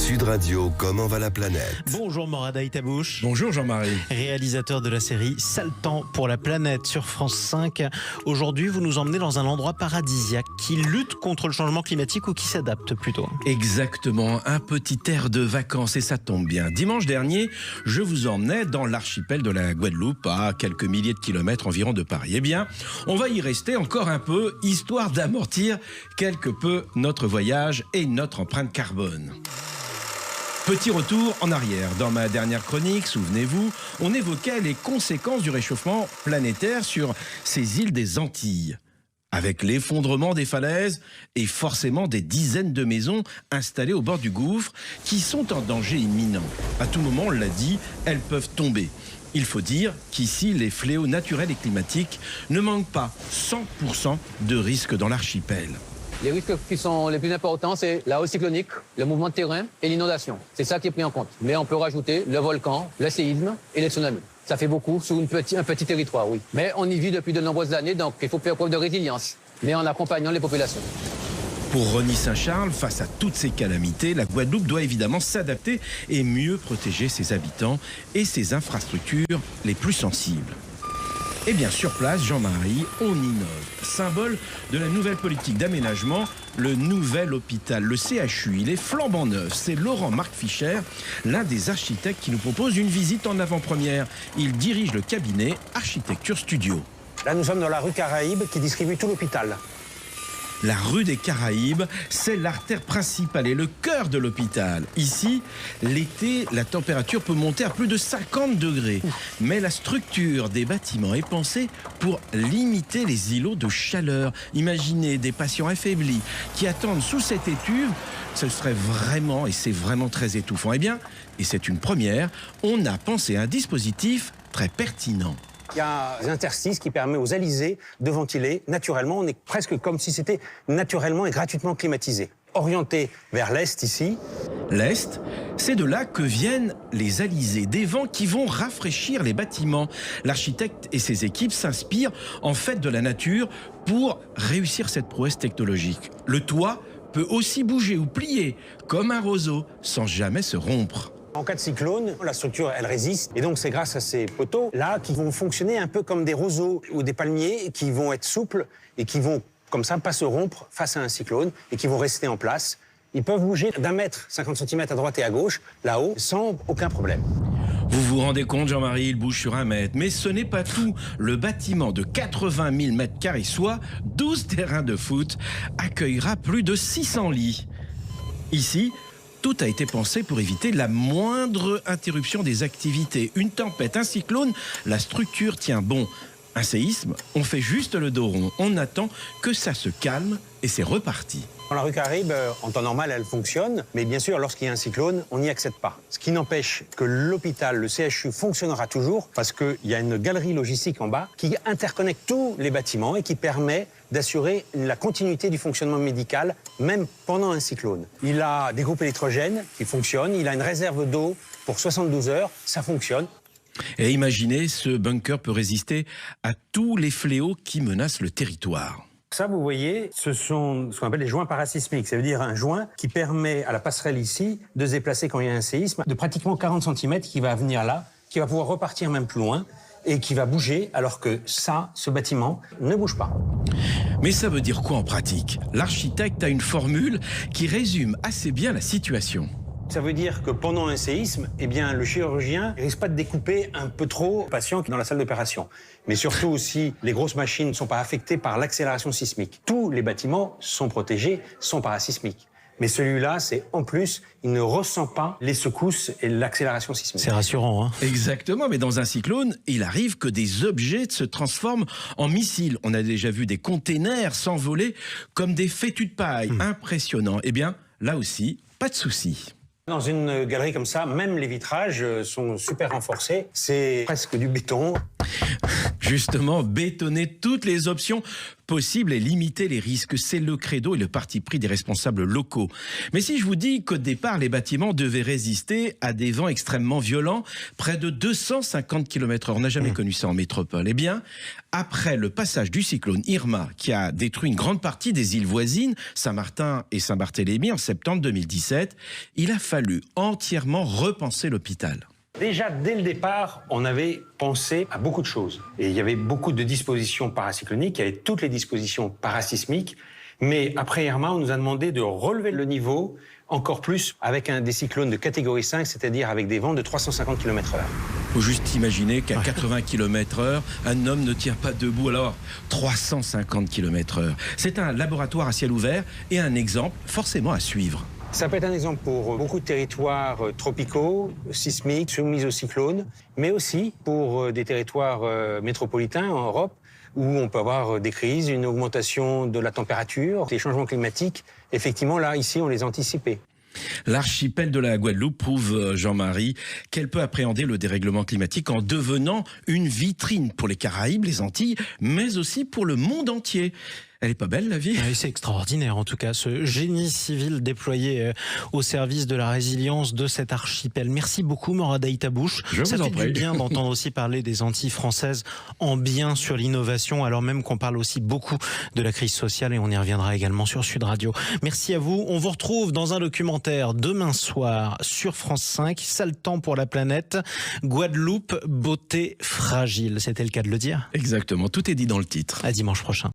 Sud Radio, comment va la planète? Bonjour Morad Aïtabouche. Bonjour Jean-Marie. Réalisateur de la série Sale temps pour la planète sur France 5. Aujourd'hui, vous nous emmenez dans un endroit paradisiaque qui lutte contre le changement climatique ou qui s'adapte plutôt. Exactement, un petit air de vacances et ça tombe bien. Dimanche dernier, je vous emmenais dans l'archipel de la Guadeloupe, à quelques milliers de kilomètres environ de Paris. Eh bien, on va y rester encore un peu, histoire d'amortir quelque peu notre voyage et notre empreinte carbone. Petit retour en arrière. Dans ma dernière chronique, souvenez-vous, on évoquait les conséquences du réchauffement planétaire sur ces îles des Antilles. Avec l'effondrement des falaises et forcément des dizaines de maisons installées au bord du gouffre qui sont en danger imminent. À tout moment, on l'a dit, elles peuvent tomber. Il faut dire qu'ici, les fléaux naturels et climatiques ne manquent pas 100% de risques dans l'archipel. Les risques qui sont les plus importants, c'est la hausse cyclonique, le mouvement de terrain et l'inondation. C'est ça qui est pris en compte. Mais on peut rajouter le volcan, le séisme et les tsunamis. Ça fait beaucoup sur un petit territoire, oui. Mais on y vit depuis de nombreuses années, donc il faut faire preuve de résilience, mais en accompagnant les populations. Pour Rony Saint-Charles, face à toutes ces calamités, la Guadeloupe doit évidemment s'adapter et mieux protéger ses habitants et ses infrastructures les plus sensibles. Et bien sur place, Jean-Marie, on innove. Symbole de la nouvelle politique d'aménagement, le nouvel hôpital, le CHU, il est flambant neuf. C'est Laurent-Marc Fischer, l'un des architectes qui nous propose une visite en avant-première. Il dirige le cabinet Architecture Studio. Là, nous sommes dans la rue Caraïbes qui distribue tout l'hôpital. La rue des Caraïbes, c'est l'artère principale et le cœur de l'hôpital. Ici, l'été, la température peut monter à plus de 50 degrés. Mais la structure des bâtiments est pensée pour limiter les îlots de chaleur. Imaginez des patients affaiblis qui attendent sous cette étuve. Ce serait vraiment, et c'est vraiment très étouffant. Eh bien, et c'est une première, on a pensé à un dispositif très pertinent. Il y a un interstice qui permet aux alizés de ventiler naturellement. On est presque comme si c'était naturellement et gratuitement climatisé. Orienté vers l'est ici. L'est, c'est de là que viennent les alizés, des vents qui vont rafraîchir les bâtiments. L'architecte et ses équipes s'inspirent en fait de la nature pour réussir cette prouesse technologique. Le toit peut aussi bouger ou plier comme un roseau sans jamais se rompre. En cas de cyclone, la structure, elle résiste. Et donc, c'est grâce à ces poteaux-là qui vont fonctionner un peu comme des roseaux ou des palmiers qui vont être souples et qui vont, comme ça, pas se rompre face à un cyclone et qui vont rester en place. Ils peuvent bouger d'un mètre, 50 cm à droite et à gauche, là-haut, sans aucun problème. Vous vous rendez compte, Jean-Marie, il bouge sur 1 mètre. Mais ce n'est pas tout. Le bâtiment de 80 000 m², soit 12 terrains de foot, accueillera plus de 600 lits. Ici, tout a été pensé pour éviter la moindre interruption des activités. Une tempête, un cyclone, la structure tient bon. Un séisme, on fait juste le dos rond. On attend que ça se calme et c'est reparti. Dans la rue Caraïbes, en temps normal, elle fonctionne. Mais bien sûr, lorsqu'il y a un cyclone, on n'y accède pas. Ce qui n'empêche que l'hôpital, le CHU, fonctionnera toujours parce qu'il y a une galerie logistique en bas qui interconnecte tous les bâtiments et qui permet d'assurer la continuité du fonctionnement médical, même pendant un cyclone. Il a des groupes électrogènes qui fonctionnent. Il a une réserve d'eau pour 72 heures. Ça fonctionne. Et imaginez, ce bunker peut résister à tous les fléaux qui menacent le territoire. Ça, vous voyez, ce sont ce qu'on appelle les joints parasismiques. Ça veut dire un joint qui permet à la passerelle ici de se déplacer quand il y a un séisme de pratiquement 40 cm qui va venir là, qui va pouvoir repartir même plus loin et qui va bouger alors que ça, ce bâtiment, ne bouge pas. Mais ça veut dire quoi en pratique? L'architecte a une formule qui résume assez bien la situation. Ça veut dire que pendant un séisme, eh bien, le chirurgien ne risque pas de découper un peu trop le patient qui est dans la salle d'opération. Mais surtout aussi, les grosses machines ne sont pas affectées par l'accélération sismique. Tous les bâtiments sont protégés, sont parasismiques. Mais celui-là, c'est en plus, il ne ressent pas les secousses et l'accélération sismique. C'est rassurant, hein? Exactement, mais dans un cyclone, il arrive que des objets se transforment en missiles. On a déjà vu des containers s'envoler comme des fétus de paille. Impressionnant. Eh bien, là aussi, pas de souci. Dans une galerie comme ça, même les vitrages sont super renforcés. C'est presque du béton. Justement, bétonner toutes les options possibles et limiter les risques, c'est le credo et le parti pris des responsables locaux. Mais si je vous dis qu'au départ, les bâtiments devaient résister à des vents extrêmement violents, près de 250 km/h, on n'a jamais connu ça en métropole. Eh bien, après le passage du cyclone Irma, qui a détruit une grande partie des îles voisines, Saint-Martin et Saint-Barthélemy, en septembre 2017, il a fallu entièrement repenser l'hôpital. Déjà, dès le départ, on avait pensé à beaucoup de choses. Et il y avait beaucoup de dispositions paracycloniques, il y avait toutes les dispositions parasismiques. Mais après Irma, on nous a demandé de relever le niveau encore plus avec des cyclones de catégorie 5, c'est-à-dire avec des vents de 350 km/h. Faut juste imaginer qu'à 80 km/h, un homme ne tient pas debout. Alors, 350 km/h. C'est un laboratoire à ciel ouvert et un exemple forcément à suivre. Ça peut être un exemple pour beaucoup de territoires tropicaux, sismiques, soumis aux cyclones, mais aussi pour des territoires métropolitains en Europe, où on peut avoir des crises, une augmentation de la température, des changements climatiques. Effectivement, là, ici, on les a anticipés. L'archipel de la Guadeloupe prouve, Jean-Marie, qu'elle peut appréhender le dérèglement climatique en devenant une vitrine pour les Caraïbes, les Antilles, mais aussi pour le monde entier. Elle est pas belle, la vie? Oui, c'est extraordinaire, en tout cas, ce génie civil déployé au service de la résilience de cet archipel. Merci beaucoup, Morad Aïtabouche. Ça fait du bien d'entendre aussi parler des Antilles françaises en bien sur l'innovation, alors même qu'on parle aussi beaucoup de la crise sociale, et on y reviendra également sur Sud Radio. Merci à vous. On vous retrouve dans un documentaire demain soir sur France 5, Sale temps pour la planète, Guadeloupe, beauté fragile. C'était le cas de le dire? Exactement, tout est dit dans le titre. À dimanche prochain.